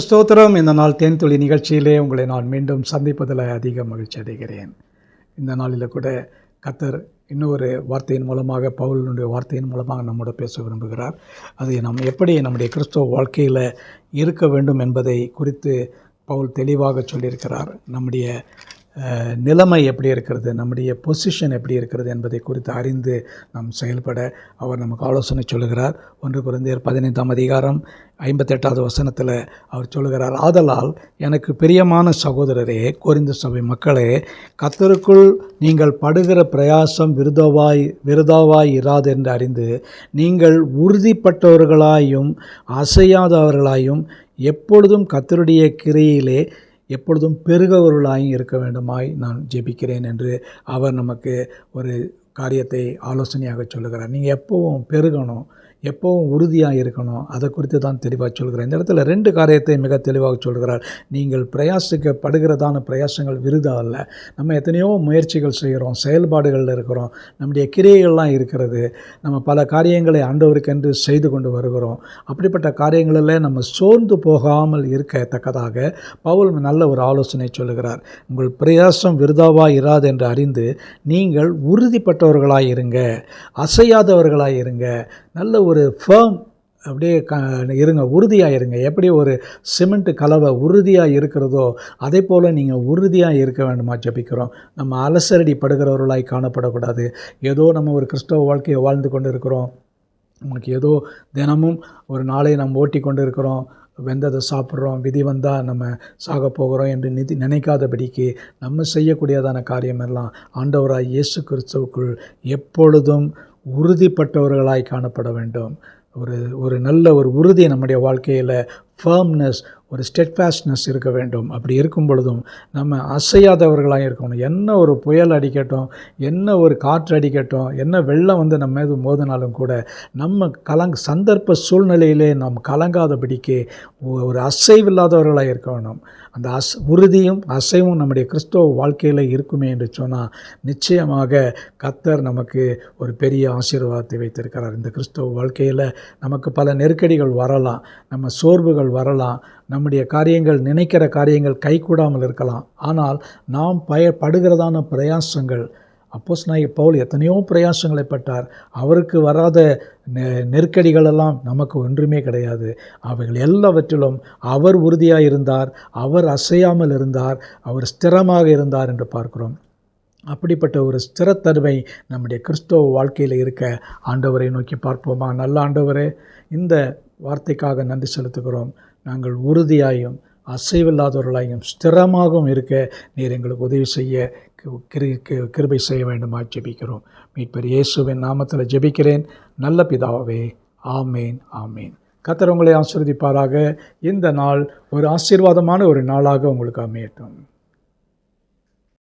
ஸ்தோத்திரம். இந்த நாள் தேன்துளி நிகழ்ச்சியிலே உங்களை நான் மீண்டும் சந்திப்பதில் அதிக மகிழ்ச்சி அடைகிறேன். இந்த நாளில் கூட கர்த்தர் இன்னொரு வார்த்தையின் மூலமாக, பவுலினுடைய வார்த்தையின் மூலமாக நம்மோட பேச விரும்புகிறார். அதை நாம் எப்படி நம்முடைய கிறிஸ்தவ வாழ்க்கையில் இருக்க வேண்டும் என்பதை குறித்து பவுல் தெளிவாக சொல்லியிருக்கிறார். நம்முடைய நிலைமை எப்படி இருக்கிறது, நம்முடைய பொசிஷன் எப்படி இருக்கிறது என்பதை குறித்து அறிந்து நாம் செயல்பட அவர் நமக்கு ஆலோசனை சொல்லுகிறார். 1 கொரிந்தியர் 15ஆம் அதிகாரம் 58வது வசனத்தில் அவர் சொல்லுகிறார், ஆதலால் எனக்கு பிரியமான சகோதரரே, கொரிந்து சபை மக்களே, கர்த்தருக்குள் நீங்கள் படுகிற பிரயாசம் விருதாவாய் இராது என்று அறிந்து நீங்கள் உறுதிப்பட்டவர்களாயும் அசையாதவர்களாயும் எப்பொழுதும் கர்த்தருடைய கிரியையிலே எப்பொழுதும் பெருகவர்களாயும் இருக்க வேண்டுமாய் நான் ஜெபிக்கிறேன் என்று அவர் நமக்கு ஒரு காரியத்தை ஆலோசனையாக சொல்லுகிறார். நீங்கள் எப்போவும் பெருகணும், எப்போவும் உறுதியாக இருக்கணும், அதை குறித்து தான் தெளிவாக சொல்கிறார். இந்த இடத்துல 2 காரியத்தை மிக தெளிவாக சொல்கிறார். நீங்கள் பிரயாசிக்கப்படுகிறதான பிரயாசங்கள் விருதா அல்ல. நம்ம எத்தனையோ முயற்சிகள் செய்கிறோம், செயல்பாடுகளில் இருக்கிறோம், நம்முடைய கிரியைகள்லாம் இருக்கிறது, நம்ம பல காரியங்களை ஆண்டவருக்கென்று செய்து கொண்டு வருகிறோம். அப்படிப்பட்ட காரியங்களில் நம்ம சோர்ந்து போகாமல் இருக்கத்தக்கதாக பவுல் நல்ல ஒரு ஆலோசனை சொல்லுகிறார். உங்கள் பிரயாசம் விருதாவாக இராது என்று அறிந்து நீங்கள் உறுதிப்பட்டவர்களாக இருங்க, அசையாதவர்களாக இருங்க, நல்ல ஒரு ஃபேர்ம் அப்படியே இருங்க, உறுதியாக இருங்க. எப்படி ஒரு சிமெண்ட் கலவை உறுதியாக இருக்கிறதோ அதே போல் நீங்கள் உறுதியாக இருக்க வேண்டுமா ஜெபிக்கிறோம். நம்ம அலசரடி படுகிறவர்களாய் காணப்படக்கூடாது. ஏதோ நம்ம ஒரு கிறிஸ்தவ வாழ்க்கையை வாழ்ந்து கொண்டு இருக்கிறோம், நமக்கு ஏதோ தினமும் ஒரு நாளை நம்ம ஓட்டி கொண்டு இருக்கிறோம், வெந்ததை சாப்பிட்றோம், விதி வந்தால் நம்ம சாக போகிறோம் என்று நினைக்காதபடிக்கு நம்ம செய்யக்கூடியதான காரியமெல்லாம் ஆண்டவராய் இயேசு கிறிஸ்துவுக்குள் எப்பொழுதும் உறுதிப்பட்டவர்களாய் காணப்பட வேண்டும். ஒரு நல்ல ஒரு உறுதி நம்முடைய வாழ்க்கையில், ஃபர்ம்னஸ், ஒரு ஸ்டெட்ஃபாஸ்ட்னஸ் இருக்க வேண்டும். அப்படி இருக்கும் பொழுதும் நம்ம அசையாதவர்களாக இருக்கணும். என்ன ஒரு புயல் அடிக்கட்டும், என்ன ஒரு காற்று அடிக்கட்டும், என்ன வெள்ளம் வந்து நம்ம மீது மோதினாலும் கூட நம்ம சந்தர்ப்ப சூழ்நிலையிலே நாம் கலங்காதபடிக்கு ஒரு அசைவில்லாதவர்களாக இருக்க வேணும். அந்த உறுதியும் அசைவும் நம்முடைய கிறிஸ்தவ வாழ்க்கையில் இருக்குமே என்று சொன்னால் நிச்சயமாக கர்த்தர் நமக்கு ஒரு பெரிய ஆசீர்வாதத்தை வைத்திருக்கிறார். இந்த கிறிஸ்தவ வாழ்க்கையில் நமக்கு பல நெருக்கடிகள் வரலாம், நம்ம சோர்வுகள் வரலாம், நம்முடைய காரியங்கள், நினைக்கிற காரியங்கள் கைகூடாமல் இருக்கலாம். ஆனால் நாம் படுகிறதான பிரயாசங்கள், அப்போஸ்தலனாகிய பவுல் எத்தனையோ பிரயாசங்களை பட்டார். அவருக்கு வராத நெருக்கடிகளெல்லாம் நமக்கு ஒன்றுமே கிடையாது. அவைகள் எல்லாவற்றிலும் அவர் உறுதியாக இருந்தார், அவர் அசையாமல் இருந்தார், அவர் ஸ்திரமாக இருந்தார் என்று பார்க்கிறோம். அப்படிப்பட்ட ஒரு ஸ்திரத்தன்மை நம்முடைய கிறிஸ்தவ வாழ்க்கையில் இருக்க ஆண்டவரை நோக்கி பார்ப்போமா. நல்ல ஆண்டவரே, இந்த வார்த்தைக்காக நன்றி செலுத்துகிறோம். நாங்கள் உறுதியாயும் அசைவில்லாதவர்களாயும் ஸ்திரமாகவும் இருக்க நீர் எங்களுக்கு உதவி செய்ய கிருபை செய்ய வேண்டுமா ஜெபிக்கிறோம். மீட்பர் இயேசுவின் நாமத்தில் ஜெபிக்கிறேன் நல்ல பிதாவே, ஆமேன், ஆமேன். கர்த்தர் உங்களை ஆசீர்வதிப்பாராக. இந்த நாள் ஒரு ஆசீர்வாதமான ஒரு நாளாக உங்களுக்கு அமையட்டும்.